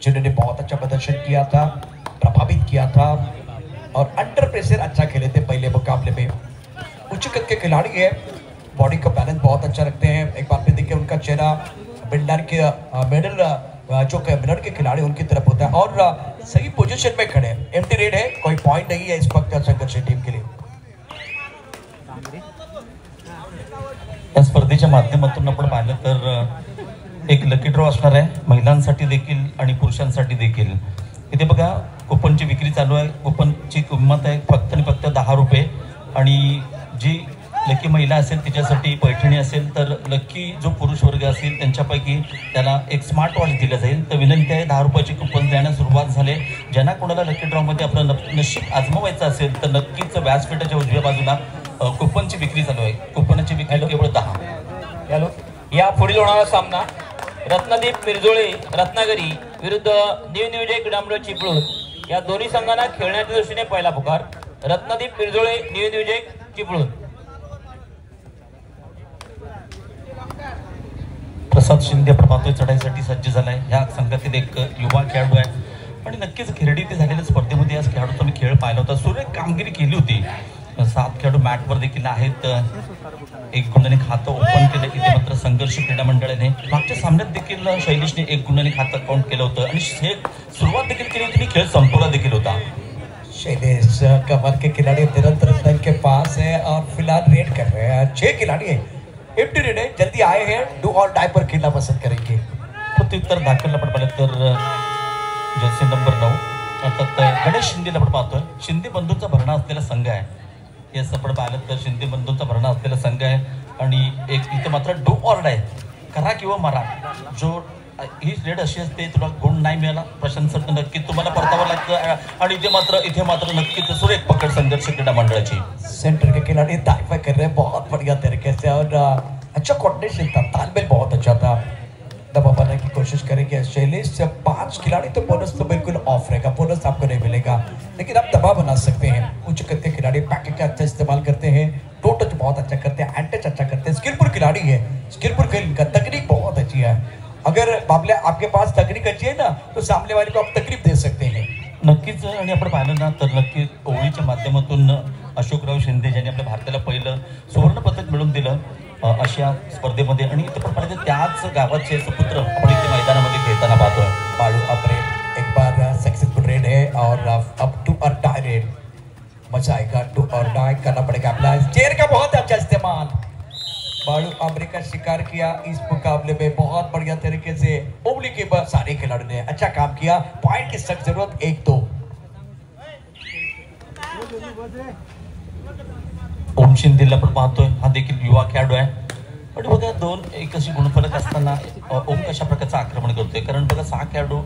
जिन्होंने बहुत अच्छा प्रदर्शन किया था, प्रभावित किया था और अंडर प्रेशर अच्छा खेले थे पहले मुकाबले में। उच्च कद के खिलाड़ी है, बॉडी का बैलेंस बहुत अच्छा रखते हैं। एक बार फिर देखिए उनका चेहरा मिडल के खिलाड़ी उनकी तरफ होता है और सही पोजीशन में खड़े हैं। एम्प्टी रेड है, कोई पॉइंट नहीं है इस वक्त संघर्ष टीम के लिए। या स्पर्धेच्या माध्यमातून आपण पाहिलं तर एक लकी ड्रॉ असणार आहे महिलांसाठी देखील आणि पुरुषांसाठी देखील। इथे बघा कुपनची विक्री चालू आहे। कुपनची किंमत आहे फक्त आणि फक्त 10 रुपये आणि जी लकी महिला असेल तिच्यासाठी पैठणी असेल तर लकी जो पुरुष वर्ग असेल त्यांच्यापैकी त्याला एक स्मार्ट वॉच दिलं जाईल। तर विनंती आहे 10 रुपयाची कुपन देण्यास सुरुवात झाली। ज्यांना कोणाला लकी ड्रॉमध्ये आपलं नशीब आजमावायचं असेल तर नक्कीच व्यासपीठाच्या उजव्या बाजूला कुपनची विक्री चालू आहे। कुपनची विक्री केवळ 10। हॅलो, या पुढील होणारा सामना रत्नदीप मिरजोळे रत्नागिरी विरुद्ध न्यू न्यूजे क्रीडामंडळ चिपळूण या दोन्ही संघांना खेळण्याच्या दृष्टीने पहिला पुकार। रत्नदीप मिरजोळे न्यू न्यूजे चिपळूण। प्रसाद शिंदे आपण पाहतोय चढाईसाठी सज्ज झालाय। ह्या संघातील एक युवा खेळाडू आहे आणि नक्कीच खिरडी ते झालेल्या स्पर्धेमध्ये या खेळाडूचा मी खेळ पाहिला होता। सुरेख कामगिरी केली होती। 7 खेळाडू मॅटवर देखील आहेत। एक गुणाने खातं ओपन केलं। इथे मात्र संघर्ष क्रीडा मंडळाने मागच्या सामन्यात देखील शैलेशने 1 गुणाने खातं काउंट केलं होतं आणि सुरुवात देखील केली होती, खेळ संपवला देखील होता। शैलेश कमर के खिलाड़ी निरंतर दल के पास है और फिलहाल रेड कर रहे हैं। 6 खिलाड़ी है, एम्प्टी रेड है, जल्दी आए हैं, डू और डाई पर खेलना पसंद करेंगे। प्रत्युत्तर दाखल आपण पाहिलं तर जर्सी नंबर 9 अर्थात गणेश शिंदेला आपण पाहतोय। शिंदे बंधूंचा भरणा असलेला संघ आहे। याच आपण पाहिलं तर शिंदे बंधूंचा भरणा असलेला संघ आहे आणि एक इथे मात्र डू ऑर डाय करा किंवा मरा। जो ही रेड अशी असते तुला गुण नाही मिळाला प्रशंसक नक्कीच तुम्हाला परतावं लागतं आणि इथे मात्र नक्कीच सुरेख पकड संघर्ष क्रीडा मंडळाची। सेंटर के खिलाड़ी दाइफा कर रहे हैं बहुत बढ़िया तरीके से और अच्छा कोऑर्डिनेशन था, तालमेल बहुत अच्छा था। दबाव बनाने की कोशिश करेंगे शैलेश से 5 खिलाड़ी तो बोनस तो बिल्कुल ऑफ रहेगा, बोनस आपको नहीं मिलेगा, लेकिन आप दबाव बना सकते हैं। उच्च कद के खिलाड़ी पैकेट का अच्छा इस्तेमाल करते हैं, टो टच बहुत अच्छा करते हैं, हैंड टच अच्छा करते हैं। स्किलफुल खिलाड़ी है, स्किलफुल खेल का तकनीक बहुत अच्छी है। अगर बाबले आपके पास तकनीक अच्छी है ना तो सामने वाले को आप तकलीफ दे सकते हैं। नक्कीच आणि आपण पाहिलं ना तर नक्कीच ओळीच्या माध्यमातून अशोकराव शिंदे ज्यांनी आपल्या भारताला पहिलं सुवर्ण पदक मिळवून दिलं अशा स्पर्धेमध्ये आणि इथे पण पाहिजे त्याच गावाचे सुपुत्र आपण इथे मैदानामध्ये खेळताना पाहतोय। बाळू अबरे एक बार सक्सेसफुल रेड है और अब टू और डाई रेड मजा आएगा। टू और डाई करना पड़ेगा अपना चेयर का बहुत अच्छा इस्तेमाल। बाळू अबरे का शिकार किया इस मुकाबले में बहुत बढ़िया तरीके से। उंगली के बाद सारे खिलाड़ियों ने अच्छा काम किया। पॉइंट की सख्त जरूरत 1-2। ओम शिंदेला पण पाहतोय, हा देखील युवा खेळाडू आहे पण बघा 2 एक अशी गुणफलक असताना ओम कशा प्रकारचं आक्रमण करतोय कारण बघा 6 खेळाडू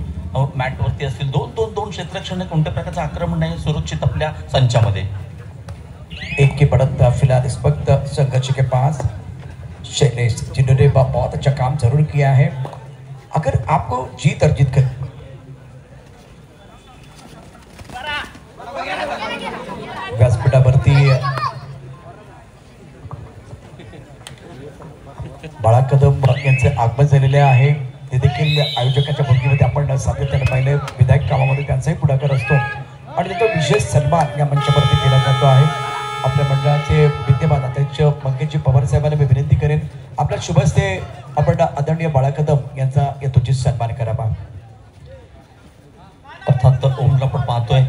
मॅटवरती असतील, 2 क्षेत्ररक्षण कोणत्या प्रकारचं आक्रमण नाही सुरक्षित आपल्या संचामध्ये। एक की बढ़त फिलहाल इस वक्त संघर्ष के पास शैलेश जिन्होंने बहुत अच्छा काम जरूर किया है। अगर आपको जीत अर्जित कर व्यासपीठावरती बाळा कदम यांचे आगमन झालेले आहे। ते देखील आयोजकांच्या भूमिकेमध्ये आपण सातत्याने पाहिले, विधायक कामामध्ये त्यांचाही पुढाकार असतो आणि त्याचा विशेष सन्मान या मंचावरती केला जातो आहे। आपल्या मंडळाचे विद्यमान अध्यक्ष मंगेशजी पवार साहेबांना मी विनंती करेन आपल्या शुभ हस्ते आपण आदरणीय बाळा कदम यांचा यथोचित सन्मान करावा। अर्थात ओमला आपण पाहतोय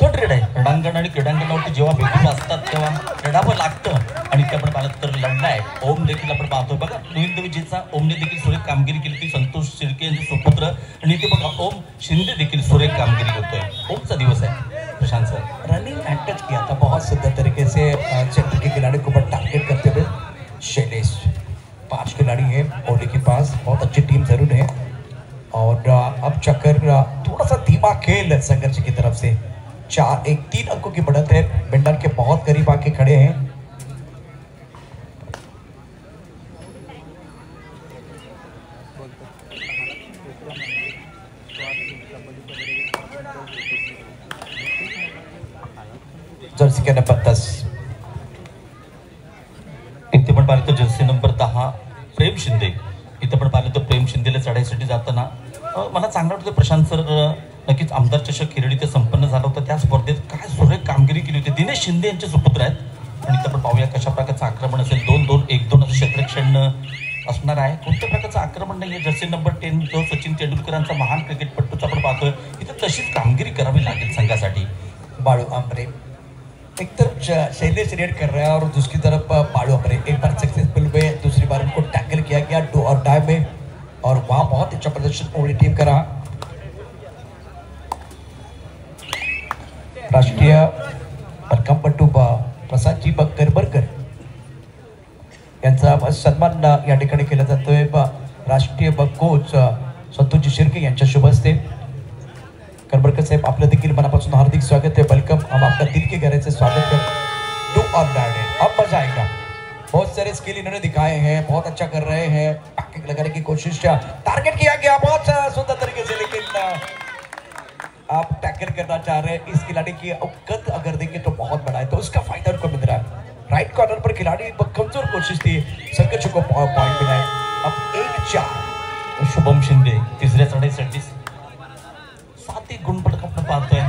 थर्ड रेड आहे। रणांगण आणि क्रीडांगणावरती जेव्हा भेटून असतात तेव्हा रडावं लागतं आणि ते आपण पाहिलं तर लढलाय। ओम देखील आपण पाहतोय बघा नवीन विजेचा ओमने देखील सुरेख कामगिरी केली ती। संतोष शिर्के यांचे सुपुत्र आणि ते बघा ओम शिंदे देखील सुरेख कामगिरी करतोय। ओमचा दिवस आहे Prashant sir. Running end touch किया था बहुत सुंदर तरीके से सेंटर के खिलाड़ी को टारगेट करते हुए शैलेश। 5 खिलाड़ी है ओली के पास, बहुत अच्छी टीम जरूर है और अब चक्कर थोड़ा सा धीमा खेल संघर्ष की तरफ से 3 अंकों की बढ़त है। बिंडल के बहुत करीब आके खड़े हैं। जर्सी के नंबर 10 इथे पण पाहिलं तर जर्सी नंबर 10 प्रेम शिंदे। इथे पण पाहिलं तर प्रेम शिंदेला चढाईसाठी जाताना मला चांगलं वाटतं प्रशांत सर नक्कीच आमदार चषक खेळडी ते संपन्न झालं होतं. त्या स्पर्धेत काय सुरेख कामगिरी केली होती. दिनेश शिंदे यांचे सुपुत्र आहेत आणि आपण पाहूया कशा प्रकारचं आक्रमण असेल. 2-2-1-2 असं क्षेत्ररक्षण असणार आहे. कोणत्या प्रकारचं आक्रमण नाही आहे. जर्सी नंबर 10 जो सचिन तेंडुलकरांचा महान क्रिकेटपटूचा आपण पाहतोय इथं तशीच कामगिरी करावी लागेल संघासाठी. बाळू आंबरे एक तरफ शैलेश रेड कर रहा है और दूसरी तरफ बाळू आंबरे एक बार सक्सेसफुल हुए, दूसरी बार उनको टैकल किया गया डू और डाई में और वहां बहुत अच्छा प्रदर्शन कोहली टीम का रहा. राष्ट्रीय मलकामपट्टू प्रसादजी करबरकर यांचा सन्मान या ठिकाणी केला जातोय. राष्ट्रीय कोच संतोषजी शिर्के यांच्या शुभ हस्ते. करबरकर साहब आपलं देखील मनापासून हार्दिक स्वागत है. वेलकम. हम आपका दिल के गहरे से स्वागत करते. डू और डाई. अब मजा आएगा. बहुत सारे स्किल इन्होंने दिखाए हैं, बहुत अच्छा कर रहे हैं. टैकल लगाने की कोशिश किया, टारगेट किया गया बहुत सुंदर तरीके से, लेकिन आप टैकल करना चाह रहे हैं. इस खिलाड़ी की कद अगर देखें तो बहुत बड़ा है, तो उसका फायदा उनको मिल रहा है. राइट कॉर्नर पर खिलाड़ी कमजोर कोशिश थी, संघर्ष को पॉइंट मिला है. अब 1-4 शुभम शिंदे तिसऱ्या चढाईसाठी 7 गुण पटक आपण पाहतोय.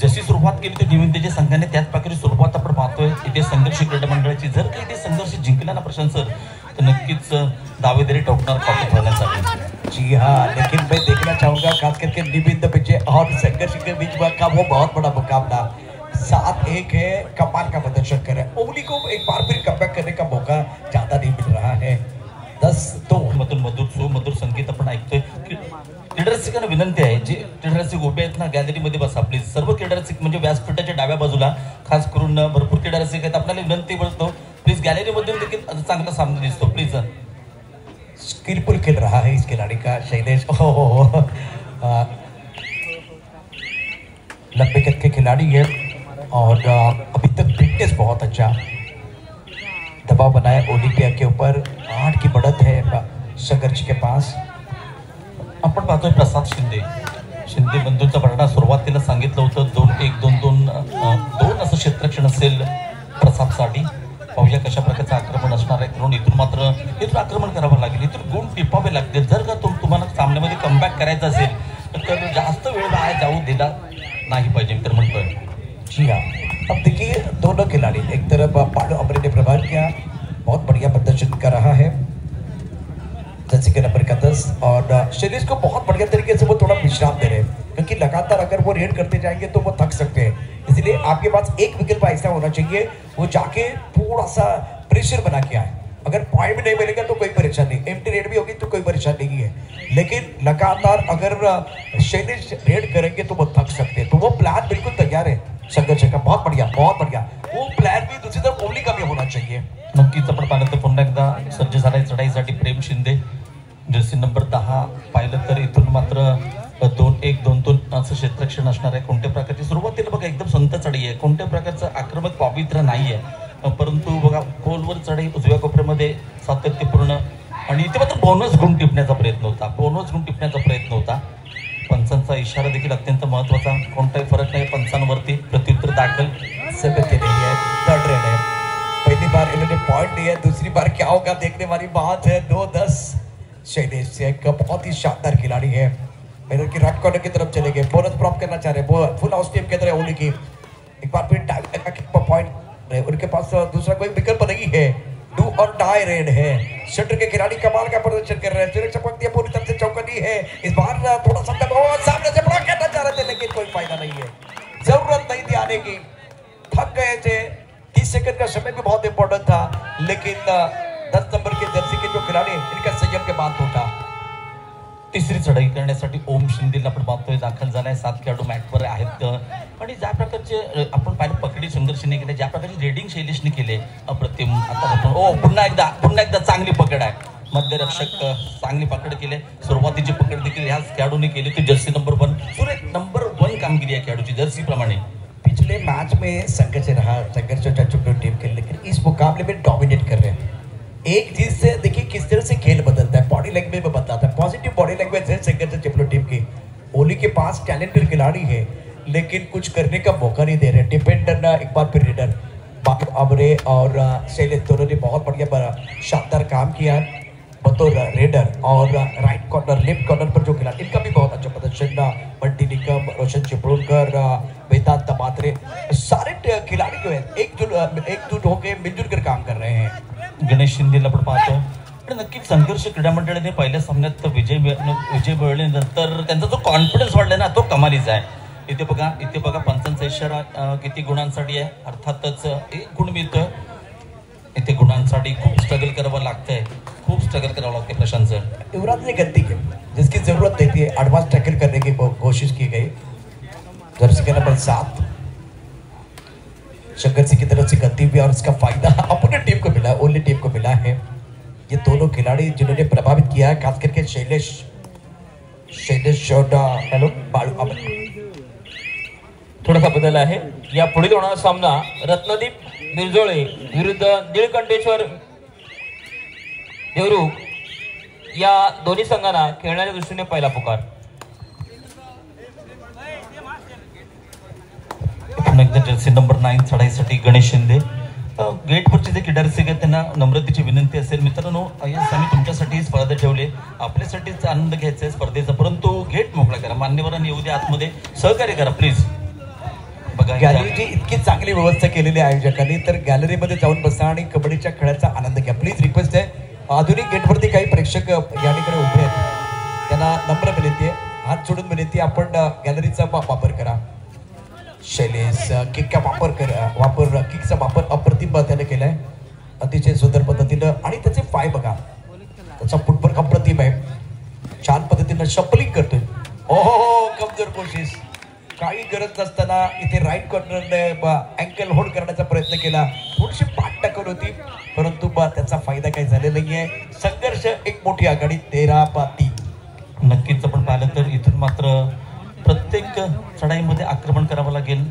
जशी सुरुवात केली होती निविंतेच्या संघाने त्याच प्रकारे सुरुवात आपण पाहतोय. इथे संघर्ष क्रीडा मंडळाची जर काही ते संघर्ष जिंकला ना प्रशांत सर तर नक्कीच दावेदारी ठोकणार कॉपी ठेवण्यासाठी. जी हाँ, लेकिन मैं देखना चाहूंगा खास करके निविंद पिछे और संघर्ष के बीच का वो बहुत बड़ा मुकाबला. 7-1 है. कमाल का प्रदर्शन कर रहे हैं. ओली को एक बार फिर कमबॅक करने का मौका ज्यादा नहीं मिल रहा है. 10-2 मधून मधुर संगीत आपण ऐकतोय. क्रीडारसिकांना विनंती आहे, जे क्रीडारसिक उभे आहेत ना गॅलरीमध्ये बसा प्लीज. सर्व क्रीडारसिक म्हणजे व्यासपीठाच्या डाव्या बाजूला खास करून भरपूर क्रीडारसिक आहेत. आपल्याला विनंती करतो प्लीज गॅलरीमधून देखील चांगला सामना दिसतो प्लीज. स्किलफुल खेल रहा है इस खिलाड़ी का शैलेश. हो लंबे कद के खिलाड़ी है और अभी तक फिटनेस बहुत अच्छा. दबाव बनाया ओलिंपिया के ऊपर. 8 की बढ़त है संघर्ष के पास. आपण पाहतोय प्रसाद शिंदे बंधूंचा भरणा सुरुवातीला सांगितलं होतं 2-1 2-2 असं क्षेत्ररक्षण असेल प्रसादसाठी. पाहूया कशा प्रकारचं आक्रमण असणार आहे. कारण इथून आक्रमण करावं लागेल, इथून गुण टिपावे लागतील. जर का तुम्हाला सामन्यामध्ये कमबॅक करायचं असेल तर जास्त वेळ वाया जाऊ दिला नाही पाहिजे तर म्हणतोय. जी हाँ, अब देखिए दोनों खिलाड़ी एक तरफ बाळू आंबरे ने प्रभाव किया, बहुत बढ़िया प्रदर्शन कर रहा है जैसे कि नंबर 10 और शैलेश को बहुत बढ़िया तरीके से वो थोड़ा विश्राम दे रहे हैं, क्योंकि लगातार अगर वो रेड करते जाएंगे तो वो थक सकते हैं. इसलिए आपके पास एक विकल्प ऐसा होना चाहिए वो जाके थोड़ा सा प्रेशर बना के आए. अगर पॉइंट भी नहीं मिलेगा तो कोई परेशानी नहीं, एम्प्टी रेड भी होगी तो कोई परेशानी नहीं है. लेकिन लगातार अगर शैलेश रेड करेंगे तो वो थक सकते हैं. तो वो प्लान बिल्कुल तैयार है संघर्ष का. बहुत बढ़िया. वो प्लान भी दूसरी तरफ ओली का भी होना चाहिए. नक्कीच आपण पाहिलं तर पुन्हा एकदा सज्ज झालाय चढाईसाठी प्रेम शिंदे. जर्सी नंबर 10 पाहिलं तर इथून मात्र 2-1 2-2 असं क्षेत्ररक्षण असणार आहे. कोणत्या प्रकारची सुरुवातीला बघा एकदम संत चढाई आहे, कोणत्या प्रकारचं आक्रमक पवित्र नाही आहे, परंतु बघा खोलवर चढाई उजव्या कोपऱ्यामध्ये सातत्यपूर्ण आणि इथे मात्र बोनस गुण टिपण्याचा प्रयत्न होता. पंचांचा इशारा देखील अत्यंत महत्वाचा. कोणताही फरक नाही पंचांवरती. प्रत्युत्तर दाखल सहमति नहीं है. थर्ड रेड है. पहली बार इन्होंने पॉइंट दिया, दूसरी बार क्या होगा देखने वाली बात है. 2-10 शैलेश से एक बहुत ही शानदार खिलाड़ी है. मेरे की राइट कॉर्नर की तरफ चले गए, बोनस प्राप्त करना चाह रहे हैं. फुल हाउस टीम के तरह ओली की एक बार फिर पॉइंट है. उनके पास दूसरा कोई विकल्प नहीं है. डू और डाई रेड है. शटर के खिलाड़ी कमाल का प्रदर्शन कर रहे हैं. सुरक्षा पंक्तियां पूरी तरह से चौकनी है. इस बार थोड़ा सा सामने से ब्लॉक करना चाह रहे थे लेकिन कोई फायदा नहीं है. जरूरत नहीं थी आने की, थक गए थे. 30 सेकंड का समय भी बहुत इंपॉर्टेंट था, लेकिन 10 नंबर के जर्सी के जो खिलाड़ी इनका संयम के बाद टूटा. तिसरी चढाई करण्यासाठी ओम शिंदेला आपण पाहतोय दाखल झालाय. 7 खेळाडू मॅटवर आहेत आणि ज्या प्रकारचे आपण पाहिलं पकडी संघर्षाने केले, ज्या प्रकारचे रेडिंग शैलेशने केले अप्रतिम. आता पुन्हा एकदा चांगली पकड आहे. मध्यरक्षक चांगली पकड केले. सुरुवातीची पकड देखील ह्याच खेळाडूने केली होती. जर्सी नंबर 1 सुरेख नंबर 1 कामगिरी या खेळाडूची जर्सी प्रमाणे. पिछले मैच में संघर्ष रहा, टीम के, लेकिन इस मुकाबले में डोमिनेट कर रहे हैं. एक चीज से देखिए किस तरह से खेल बदलता है, बॉडी लैंग्वेज में बदलाता है. पॉजिटिव बॉडी लैंग्वेज है संघर्ष चिपलो टीम की. ओली के पास टैलेंटेड खिलाड़ी है लेकिन कुछ करने का मौका नहीं दे रहे. डिफेंडर ना एक बार फिर रीडर बाळू आंबरे और शैलेश दोनों ने बहुत बढ़िया शानदार काम किया. बतौर रेडर और राइट कॉर्नर लेफ्ट कॉर्नर पर जो खिलाड़ी, इनका भी बहुत अच्छा प्रदर्शन, बंटी निकम, रोशन चिपळूणकर, वेदांत मात्रे, सारे खिलाड़ी जो है एकजुट होकर मिलजुल कर काम कर रहे हैं. गणेश शिंदेला पण पाहतो आणि नक्कीच संघर्ष क्रीडा मंडळाने पहिल्या सामन्यात विजय मिळवल्यानंतर त्यांचा जो कॉन्फिडन्स वाढला ना तो कमालीचा आहे. इथे बघा पंचांचा इशारा किती गुणांसाठी आहे. अर्थातच एक गुण मिळतं. इथे गुणांसाठी खूप स्ट्रगल करावं लागतंय, खूप स्ट्रगल करावं लागते. प्रशांत सर, युवराज ने गलती की जिसकी जरूरत नहीं थी, एडवांस टैकल करने की कोशिश की गई. जर्सी के नंबर 7 शंकर सिंह की तरफ से गलती भी और इसका फायदा अपोनेंट टीम को मिला, ओनली टीम को मिला है. ये दोनों खिलाड़ी जिन्होंने प्रभावित किया है, खास करके शैलेश हेलो बाळू. थोडासा बदल आहे. या पुढील होणारा सामना रत्नदीप मिरजोळे विरुद्ध निळकंठेश्वर देवरुख या दोन्ही संघांना खेळण्याच्या दृष्टीने पहिला पुकार. जर्सी नंबर 9 चढाईसाठी गणेश शिंदे. गेटवरचे जे खिडारी आहेत त्यांना नम्रतेची विनंती असेल, मित्रांनो यस आम्ही तुमच्यासाठी स्पर्धा ठेवले, आपल्यासाठीच आनंद घ्यायचा आहे स्पर्धेचा, परंतु गेट मोकळा करा, मान्यवरांनी येऊ द्या आतमध्ये, सहकार्य करा प्लीज. गॅलरीची इतकी चांगली व्यवस्था केलेली आहे आयोजकांनी, तर गॅलरीमध्ये जाऊन बसा आणि कबड्डीच्या खेळाचा आनंद घ्या. प्लीज रिक्वेस्ट आहे. आधुनिक गेटवरती काही प्रेक्षक या ठिकाणी उभे आहेत, त्यांना नम्र विनंती आहे, हात जोडून विनंती, आपण गॅलरीचा वापर करा. शैलेश किकचा वापर अप्रतिम त्याने केलाय, अतिशय सुंदर पद्धतीनं. आणि त्याचे पाय बघा, त्याचा फुटवर्क अप्रतिम आहे, छान पद्धतीनं शपलिंग करतोय. ओहो कमजोर कोशिश, काही गरज नसताना इथे राईट कॉर्नरने अँकल होल्ड करण्याचा प्रयत्न केला, थोडीशी पाठ टाकवली होती, परंतु त्याचा फायदा काही झालेला नाहीये. संघर्ष एक मोठी आघाडी 13-3. नक्कीच आपण पाहिलं तर इथून मात्र प्रत्येक चढाईमध्ये आक्रमण करावं लागेल,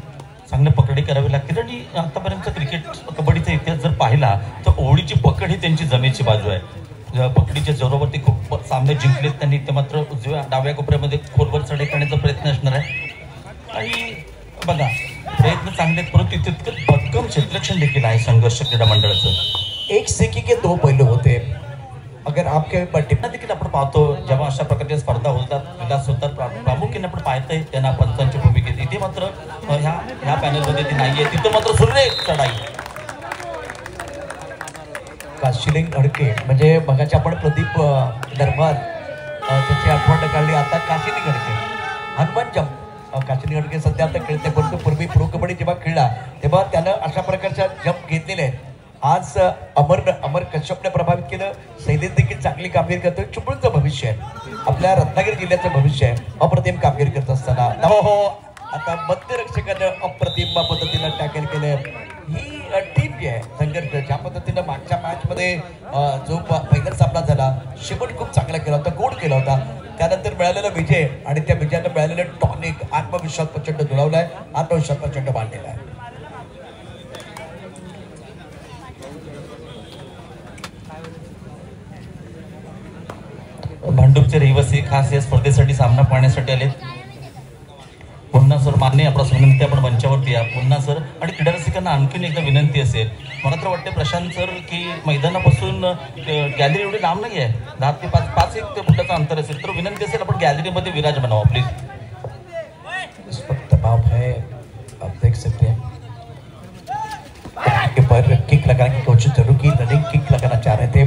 चांगले पकडी करावी लागतील. आणि आतापर्यंत क्रिकेट कबड्डीचा इतिहास जर पाहिला तर ओळीची पकड ही त्यांची जमेची बाजू आहे. पकडीच्या जोरावरती खूप सामने जिंकलेत त्यांनी, ते मात्र उजव्या डाव्या कोपऱ्यामध्ये खोलवर चढाई करण्याचा प्रयत्न असणार आहे. आणि बघा प्रयत्न चांगले आहेत, परंतु तितकं भक्कम क्षेत्ररक्षण देखील आहे संघर्ष क्रीडा मंडळाचं. एक सिक्के के दो पहलू होते. अगर आपके टिपणा देखील आपण पाहतो जेव्हा अशा प्रकारच्या स्पर्धा होतात, विलास होतात, प्रामुख्याने आपण पाहतोय त्यांना पंचांची भूमिकेत. इथे मात्र ह्या पॅनलमध्ये ती नाहीये, तिथं मात्र सुरेख चढाई. काशिलिंग अडके म्हणजे मगाची आपण प्रदीप नरवाल त्याची आठवण काढली, आता काशिलिंग अडके, हनुमान जंप. काशिलिंग अडके सध्या आता खेळते, परंतु पूर्वी प्रो कबड्डी जेव्हा खेळला तेव्हा त्यानं अशा प्रकारच्या जंप घेतलेले आहेत. आज अमर कश्यपने प्रभावित केलं. शैलेश देखील चांगली कामगिरी करतोय. चिपळूणचं भविष्य आहे, आपल्या रत्नागिरी जिल्ह्याचं भविष्य आहे. अप्रतिम कामगिरी करत असताना हो आता मध्यरक्षकानं अप्रतिम पद्धतीनं टॅकल केलं. ही टीम जी आहे संघर्ष, ज्या पद्धतीनं मागच्या मॅचमध्ये जो पहिला सामना झाला, शेवट खूप चांगला केला होता, गोड केला होता, त्यानंतर मिळालेला विजय आणि त्या विजयानं मिळालेलं टॉनिक आत्मविश्वास प्रचंड जुळवलाय, आत्मविश्वास प्रचंड वाढलेला आहे. भांडूपचे रहिवासी खास या स्पर्धेसाठी सामना पाहण्यासाठी आले. पुन्हा सर मान्य आपला विनंती, आपण मंचावरती या पुन्हा सर. आणि क्रीडा रसिकांना आणखीन एकदा विनंती असेल, मला तर वाटते प्रशांत सर की मैदानापासून गॅलरी एवढी लांब नाही आहे, 10 ते 5 फुटाचं अंतर असेल, तर विनंती असेल आपण गॅलरीमध्ये विराज बनावा प्लीज. दबाव है, आप देख सकते हैं के पर किक लगाने की कोशिश जरूर की, रनिंग किक लगाना चाह रहे थे.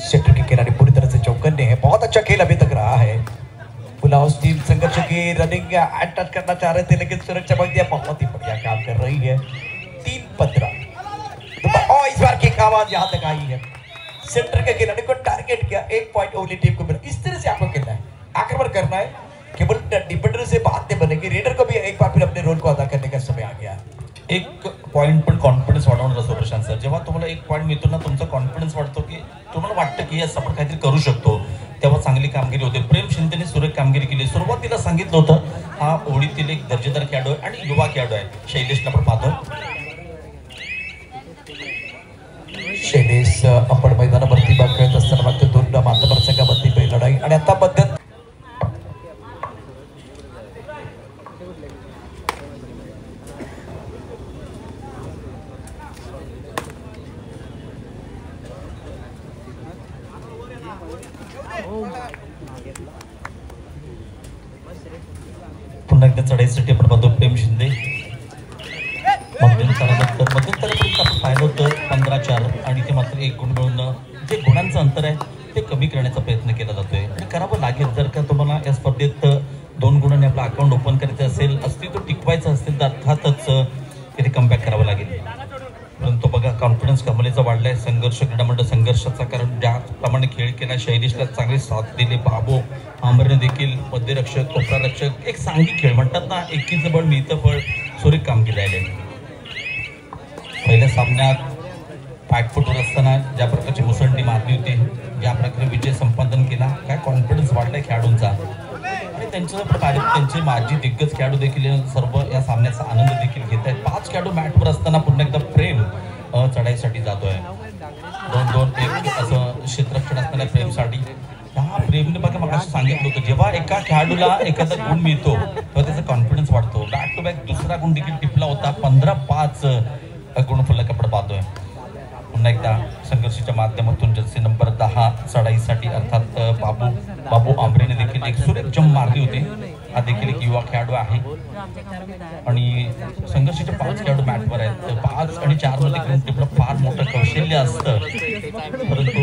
सेंटर के खिलाड़ी पूरी तरह से चौकन्ने हैं, बहुत अच्छा खेल अभी तक रहा है. पुलाव टीम संघर्ष की रनिंग टच करना चाह रहे थे, लेकिन सुरक्षा बंदिया बहुत ही बढ़िया काम कर रही है. 3-15 और इस बार किक आवाज यहाँ तक आई है. सेंटर के खिलाड़ी को टारगेट किया, 1 पॉइंट ओनली टीम को मिला. इस तरह से आपको खेलना है, आक्रमण करना है, केवल डिफेंडर से बात नहीं बनेगी, रेडर को भी एक बार फिर अपने रोल को अदा करने का समय आ गया. एक पॉईंट पण कॉन्फिडन्स वाढवणार असतो प्रशांत सर. जेव्हा तुम्हाला एक पॉईंट मिळतो ना, तुमचा कॉन्फिडन्स वाढतो, की तुम्हाला वाटतं की यस आपण काहीतरी करू शकतो, तेव्हा चांगली कामगिरी होते. प्रेम शिंदेने सुरेख कामगिरी केली. सुरुवातीला सांगितलं होतं हा ओळीतील एक दर्जेदार खेळाडू आहे आणि युवा खेळाडू आहे. शैलेशला पण पाहतो. शैलेश आपण मैदानावरती खेळत असताना मात्र 2 मातबर संघावरती लढाई आणि आता पद्धत पुन्हा एकदा चढाईसाठी आपण पाहतो प्रेम शिंदे. मध्यंतरानंतर मध्यंतरापर्यंत आपण पाहिलं होतं 15-4 आणि ते मात्र 1 गुण मिळवणं जे गुणांचं अंतर आहे ते कमी करण्याचा प्रयत्न केला जातोय आणि करावं लागेल. जर का तुम्हाला या स्पर्धेत 2 गुणांनी आपलं अकाउंट ओपन करायचं असेल, अस्तित्व टिकवायचं असेल तर अर्थातच इथे कमबॅक करावं लागेल. परंतु बघा कॉन्फिडन्स कमलेचा वाढलाय. संघर्ष क्रीडा मंडळ संघर्षाचा, कारण ज्याप्रमाणे खेळ केला शैलेशला चांगली साथ दिली. बाबू आंबरने देखील मध्यरक्षक कोपरारक्षक एक सांघिक खेळ म्हणतात ना, एकीचं बळ मिळतं फळ सुरेख कामगिरी आहे. पहिल्या सामन्यात पाठफुटवर असताना ज्या प्रकारची मुसंडी मारली होती, ज्या प्रकारे विजय संपादन केला, काय कॉन्फिडन्स वाढलाय खेळाडूंचा. आणि त्यांचे माजी दिग्गज खेळाडू देखील सर्व या सामन्याचा आनंद देखील घेत आहेत. 5 खेळाडू मॅटवर असताना पुन्हा एकदा प्रेम चढाईसाठी जातोय. 2-2-1 असं क्षेत्ररक्षण असणाऱ्या प्रेमसाठी. ह्या प्रेमने बघा मला सांगितलं होतं, जेव्हा एका खेळाडूला एखादा गुण मिळतो तेव्हा त्याचा कॉन्फिडन्स वाढतो. बॅक टू बॅक दुसरा गुण देखील टिपला होता. 15-5 गुण फुलक आपण पाहतोय. पुन्हा एकदा संघर्षाच्या माध्यमातून जर्सी नंबर 10 चढाईसाठी अर्थात बाबू आंबरेने देखील एक सुरेख जंप मारली होती. हा देखील एक युवा खेळाडू आहे आणि संघर्षाचे 5 खेळाडू मॅटवर आहेत. 5 आणि 4 मध्ये करून टिपणं फार मोठं कौशल्य असतं, परंतु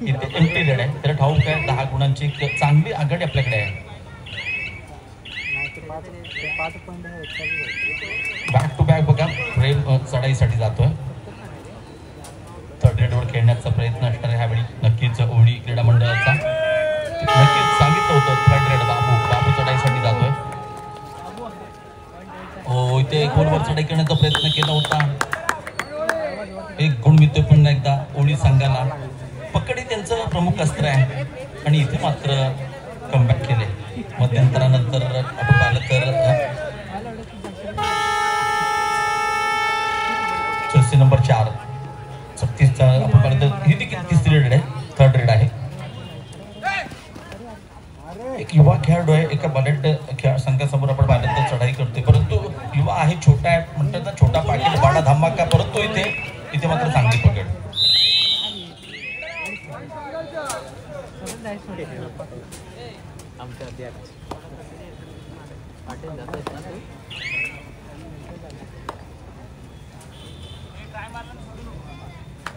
इथे एम्प्टी रेड आहे. त्याला ठाऊक आहे 10 गुणांची चांगली आघाडी आपल्याकडे आहे. बॅक टू बॅक बघा प्रेम चढाईसाठी जातोय. थर्ड रेडवर खेळण्याचा प्रयत्न असणार आहे ह्यावेळी नक्कीच ओळी क्रीडा मंडळाचा. नक्कीच सांगितलं होतं थर्ड रेड बाबू चढाईसाठी जातोय. हो इथे 1 गुणवर चढाई करण्याचा प्रयत्न केला होता. 1 गुण मिळतोय पुन्हा एकदा ओळी संघाला. पकडी त्यांचं प्रमुख अस्त्र आहे आणि इथे मात्र कमबॅक केले. मध्यंतरानंतर आपण पाहिलं तर जर्सी नंबर 4 36चा आपण पाहिलं तर ही देखील 3री रेड आहे, 3rd रेड आहे. एक युवा खेळाडू आहे, एका बलेट संघासमोर आपण पाहिलं तर चढाई करतोय, परंतु युवा आहे, छोटा आहे म्हणतात ना, छोटा पाटील बाडा धमाका. परंतु इथे मात्र चांगली पकड.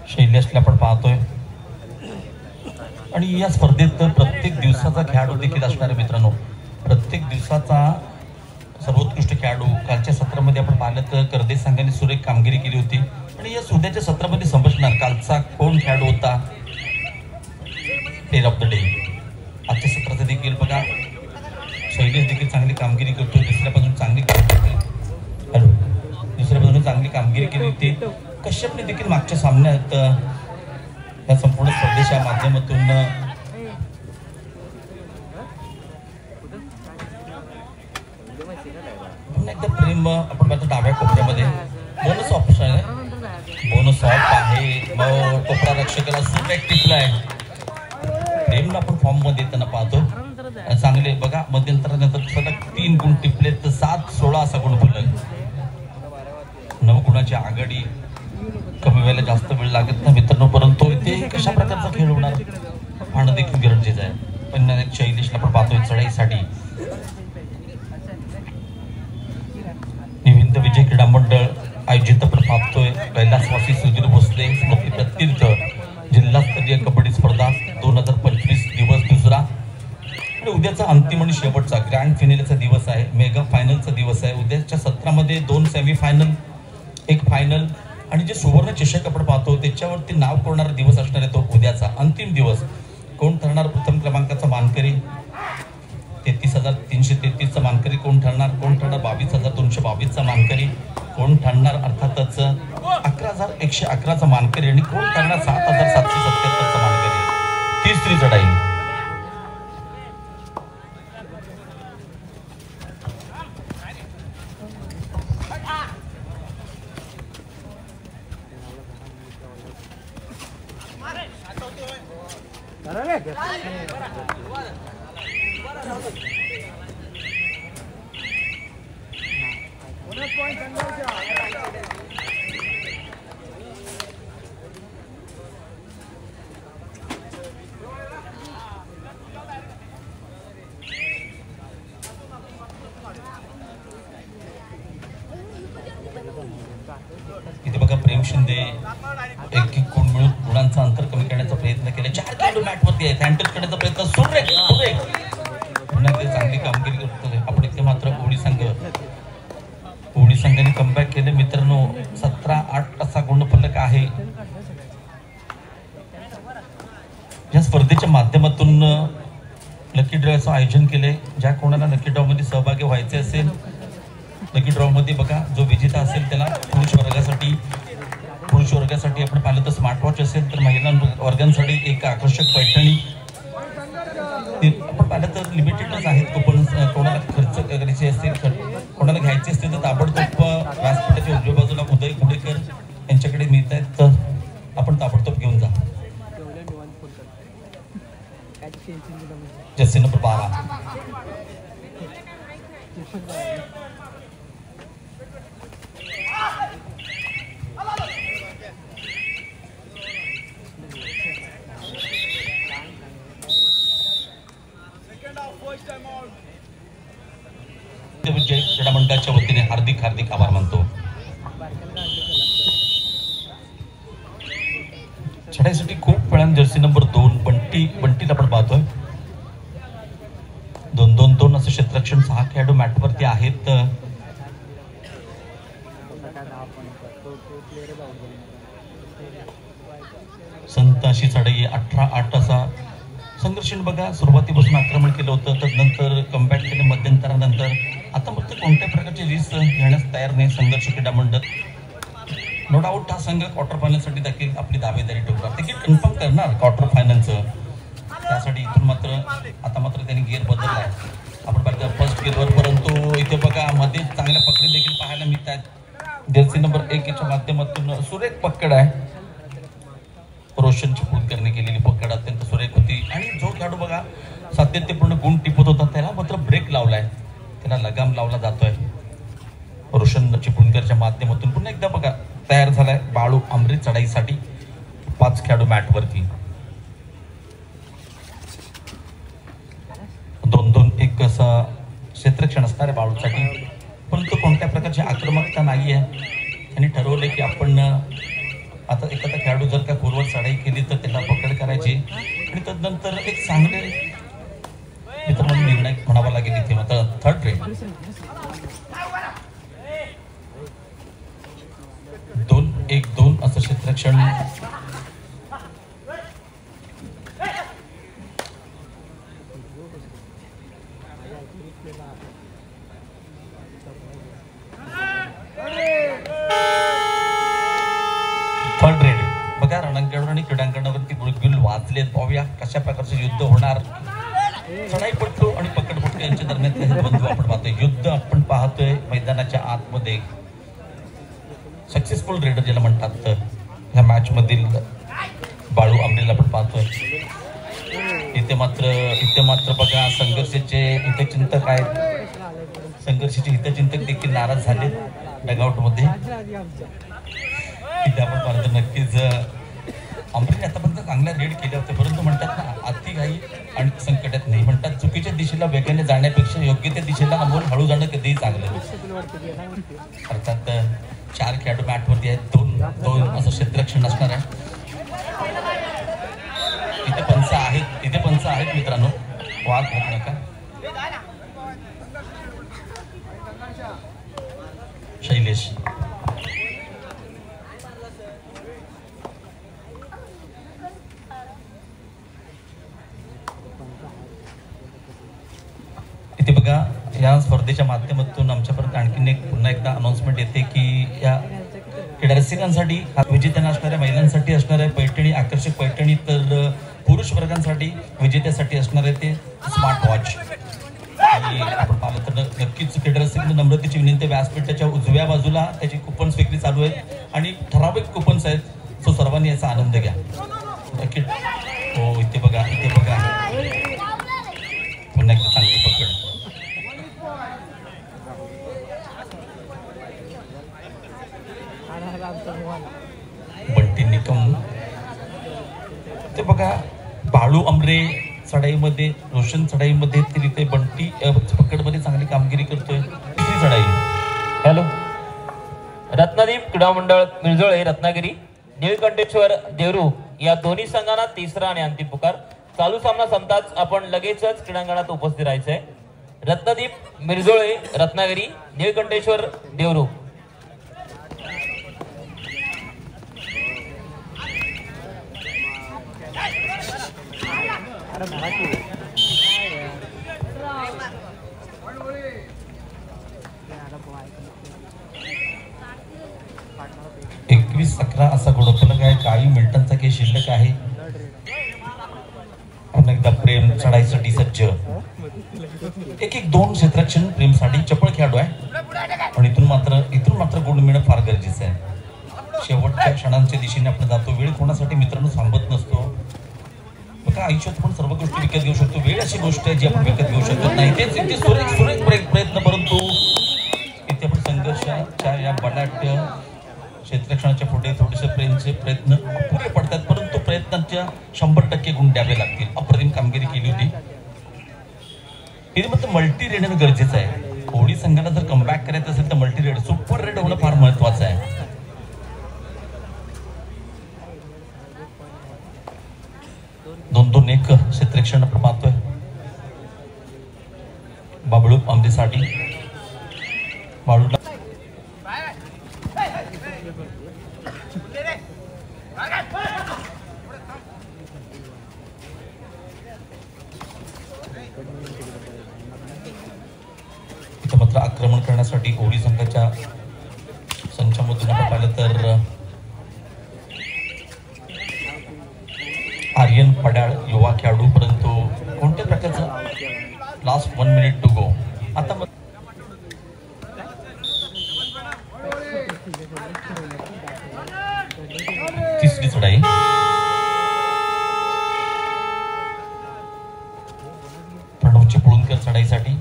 शैलेशला आपण पाहतोय आणि या स्पर्धेत प्रत्येक दिवसाचा खेळाडू देखील असणार आहे मित्रांनो. प्रत्येक दिवसाचा सर्वोत्कृष्ट खेळाडू. कालच्या सत्रामध्ये आपण पाहिलं तर करदेश संघाने सुरेख कामगिरी केली होती आणि या उद्याच्या सत्रामध्ये समजणार कालचा कोण खेळाडू होता. Player of the day. आजच्या सत्राचं देखील बघा शैलेश देखील चांगली कामगिरी करतो. दुसऱ्या बाजून चांगली कामगिरी केली होती. कश्यपने देखील मागच्या सामन्यात या संपूर्ण स्पर्धेच्या माध्यमातून पुन्हा एकदा प्रेम आपण पाहतो डाव्या कोपऱ्यामध्ये बोनस ऑप्शन आहे. बोनस ऑफ आहे. मग कोपरा रक्षकाला सुरेख टिपला आहे. प्रेमला आपण फॉर्म मध्ये येताना पाहतो. चांगले बघा मध्यंतरानंतर सलग 3 गुण टिपले तर 7-16 असा गुण फुलक. 9 गुणाची आघाडी. कमी वेळेला जास्त वेळ लागत नाही मित्रांनो, परंतु इथे कशा प्रकारचा खेळ होणार पाहणं देखील गरजेचं आहे. पण शैलेशला आपण पाहतोय चढाईसाठी. निविंद विजय क्रीडा मंडळ आयोजित आपण पाहतोय कैलासवासी सुधीर भोसले स्मृती प्रतीर्थ जिल्हास्तरीय कबड्डी स्पर्धा 2025 दिवस 2. आणि उद्याचा अंतिम आणि शेवटचा ग्रँड फिनालेचा दिवस आहे. मेगा फायनलचा दिवस आहे. उद्याच्या सत्रामध्ये 2 सेमीफायनल 1 फायनल आणि जे सुवर्ण चषक आपण पाहतो त्याच्यावरती नाव कोरणारा दिवस असणार आहे तो उद्याचा अंतिम दिवस. कोण ठरणार प्रथम क्रमांकाचा मानकरी. 33,333 चा मानकरी कोण ठरणार. 22,222 चा मानकरी कोण ठरणार. अर्थातच 11,111 चा मानकरी आणि कोण ठरणार 7,777 चा मानकरी. 3री चढाई. शिंदे एक गुण मिळून गुणांचं अंतर कमी करण्याचा प्रयत्न केला. 4 खेळाडू मॅटवरती आहेत. हँडटच करण्याचा प्रयत्न सुरेख पुन्हा एकदा चांगली कामगिरी करतोय आपण इथे. मात्र ओडी संघाने कमबॅक केले मित्रांनो. 17-8 असा गुणफलक आहे. या स्पर्धेच्या माध्यमातून लकी ड्रॉचं आयोजन केले. ज्या कोणाला लकी ड्रॉ मध्ये सहभागी व्हायचे असेल, लकी ड्रॉ मध्ये बघा जो विजेता असेल त्याला पुरुष वर्गासाठी आपण पाहिलं तर स्मार्ट वॉच असेल, तर महिला वर्गांसाठी एक आकर्षक पैठणी आपण पाहिलं तर लिमिटेडच आहेत. कुपन कोणाला खर्च करायचे असतील, कोणाला घ्यायचे असतील तर ताबडतोब व्यासपीठाच्या उजव्या बाजूला उदय गुडेकर यांच्याकडे मिळत आहेत, तर आपण ताबडतोब घेऊन जा. जर्सी नंबर 12 क्रीडा मंडळाच्या वतीने हार्दिक आभार मानतो. चढाईसाठी खूप वेळा जर्सी नंबर 2 बंटीला आपण पाहतोय. 2-2-2 असं क्षेत्ररक्षण 6 खेळाडू मॅटवरती आहेत. संत अशी चढाई 18-8 असा संघर्षण बघा. सुरुवातीपासून आक्रमण केलं होतं, तदनंतर कमबॅक केलं मध्यंतरानंतर. आता फक्त कोणत्या प्रकारची रिस्क घेण्यास तयार नाही संघर्ष क्रीडा मंडळ. नो डाऊट हा संघ क्वार्टर फायनलसाठी देखील आपली दावेदारी ठेवणार, तिकीट कन्फर्म करणार क्वार्टर फायनलचं. त्यासाठी इथून मात्र त्यांनी गिअर बदललाय. आपण पाहिलं फर्स्ट गिअरवर, परंतु इथे बघा मध्ये चांगल्या पकडी देखील पाहायला मिळत आहेत. जर्सी नंबर 1 याच्या माध्यमातून सुरेख पकड आहे. रोशनची पूर्ण केलेली पकड अत्यंत सुरेख होती. आणि जो खेळाडू बघा सातत्यपूर्ण गुण टिपत होता त्याला मात्र ब्रेक लावलाय, त्याला लगाम लावला जातोय. रोशन चिपळूणकरच्या माध्यमातून पुन्हा एकदा बघा तयार झालाय बाळू आमरे चढाईसाठी. 5 खेळाडू मॅटवरती. 2-2-1 असा क्षेत्ररक्षण असणार आहे बाळूसाठी, परंतु कोणत्या प्रकारची आक्रमकता नाहीये. त्यांनी ठरवलंय की आपण आता एखादा खेळाडू जर का पूर्वर चढाई केली तर त्याला पकड करायची आणि तदनंतर एक चांगले मित्रांनो निर्णय म्हणावा लागेल इथे. मात्र थर्ड रेड 2-1-2 असं क्षेत्ररक्षण. थर्ड रेड बघा रणांगणावर आणि क्रीडांगणावरती गुलगुल वाजलेत. पाहूया कशा प्रकारचे युद्ध होणार. चढाईपट्टू आणि पकडपट्टू यांच्या दरम्यान हे द्वंद्व आपण पाहतोय. युद्ध आपण पाहतोय मैदानाच्या आतमध्ये. सक्सेसफुल रेडर ज्याला म्हणतात ह्या मॅच मधील बाळू आमरेला आपण पाहतोय. इथे मात्र बघा संघर्षाचे हितचिंतक आहेत. संघर्षाचे हितचिंतक देखील नाराज झाले डगआउट मध्ये. इथे आपण पाहतो नक्कीच आमरेने आतापर्यंत चांगल्या रेड केल्या होत्या, परंतु म्हणतात ना अति घाई आणि संकटात नाही. म्हणतात चुकीच्या दिशेला वेगाने जाण्यापेक्षा योग्य त्या दिशेला अंमल हळू जाणं कधीही चांगलं. अर्थात 4 खेळाडू मॅटवरती आहेत. 2-2 असं क्षेत्ररक्षण असणार आहे. इथे पंच आहेत मित्रांनो, वाद होत नका. शैलेश इथे बघा या स्पर्धेच्या माध्यमातून आमच्यापर्यंत आणखीन पुन्हा एकदा अनाउन्समेंट येते की या क्रीडा रसिकांसाठी विजेत्यांना असणाऱ्या महिलांसाठी असणार आहे पैठणी, आकर्षक पैठणी, तर पुरुष वर्गांसाठी विजेत्यासाठी असणार आहे ते स्मार्ट वॉच. आणि आपण पाहिलं तर नक्कीच क्रीडा रसिक नम्रतेची विनंती, व्यासपीठाच्या उजव्या बाजूला त्याची कुपन्स विक्री चालू आहेत आणि ठराविक कुपन्स आहेत, सो सर्वांनी याचा आनंद घ्या. नक्की हो इथे बघा पुन्हा एकदा चांगली पकड. बंटी निकम ते बघा बाळू आमरे चढाईमध्ये, रोशन चढाईमध्ये तिथे बंटी पकडमध्ये चांगली कामगिरी करतोय. तिसरी चढाई हॅलो रत्नदीप क्रीडा मंडळ मिरजोळे रत्नागिरी, निळकंठेश्वर देवरूख या दोन्ही संघांना तिसरा आणि अंतिम पुकार. चालू सामना संपताच आपण लगेचच क्रीडांगणात उपस्थित राहायचंय. रत्नदीप मिरजोळे रत्नागिरी, निळकंठेश्वर देवरूख. एकवीस 11 असा गुणफलक आहे. काही मिनिटांचा काही शिल्लक आहे. एकदा प्रेम चढाईसाठी सज्ज. एक दोन क्षेत्ररक्षण प्रेमसाठी चपळ खेळाडू आहे पण इथून मात्र गुण मिळणं फार गरजेचं आहे. शेवटच्या क्षणांच्या दिशेने आपण जातो. वेळ कोणासाठी मित्रांनो थांबत नसतो. बघा आयुष्यात पण सर्व गोष्टी विकत घेऊ शकतो. वेळ अशी गोष्ट आहे जी आपण विकत घेऊ शकत नाही. तेच इथे सुरेख प्रयत्न, परंतु इथे आपण संघर्षाच्या या बलाढ्य क्षेत्ररक्षणाच्या पुढे थोडेसे प्रेमचे प्रयत्न अपुरे पडतात, परंतु प्रयत्नांच्या 100% गुण द्यावे लागतील. अप्रतिम कामगिरी केली होती. हे मात्र मल्टी रेड होणं गरजेचं आहे. होळी संघाला जर कमबॅक करायचं असेल तर मल्टी रेड, सुपर रेड होणं फार महत्वाचं आहे. 2-2-1 क्षेत्ररक्षण आपण पाहतोय. बाबळू आमदेसाठी बाळू इथे मात्र आक्रमण करण्यासाठी होळी संघाच्या संचामधून आपण पाहिलं तर आर्यन पडाळ युवा खेळाडू, परंतु कोणत्या प्रकारचा लास्ट 1 मिनिट टू गो. आता तिसरी चढाई प्रणवची पुळूनकर चढाईसाठी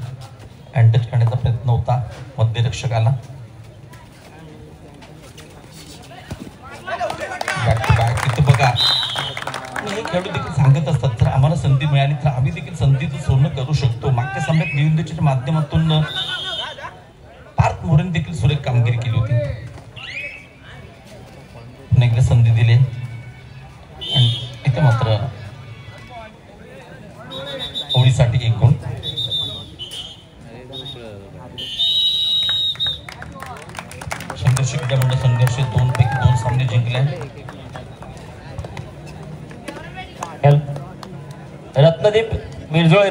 अँटच करण्याचा प्रयत्न होता मध्यरक्षकाला. इथं बघा हे खेळाडू देखील सांगत असतात जर आम्हाला संधी मिळाली तर आम्ही देखील संधीचं सोनं करू शकतो. मागच्या सामन्यात निवृत्तीच्या माध्यमातून पार्थ मोरेने देखील सुरेख कामगिरी केली होती. एकदा संधी दिली आणि इथे मात्र होळीसाठी 1 गुण. संघर्ष क्रीडा मंडळ संघर्ष 2 पैकी 2 सामने जिंकले. रत्नदीप मिरजोळे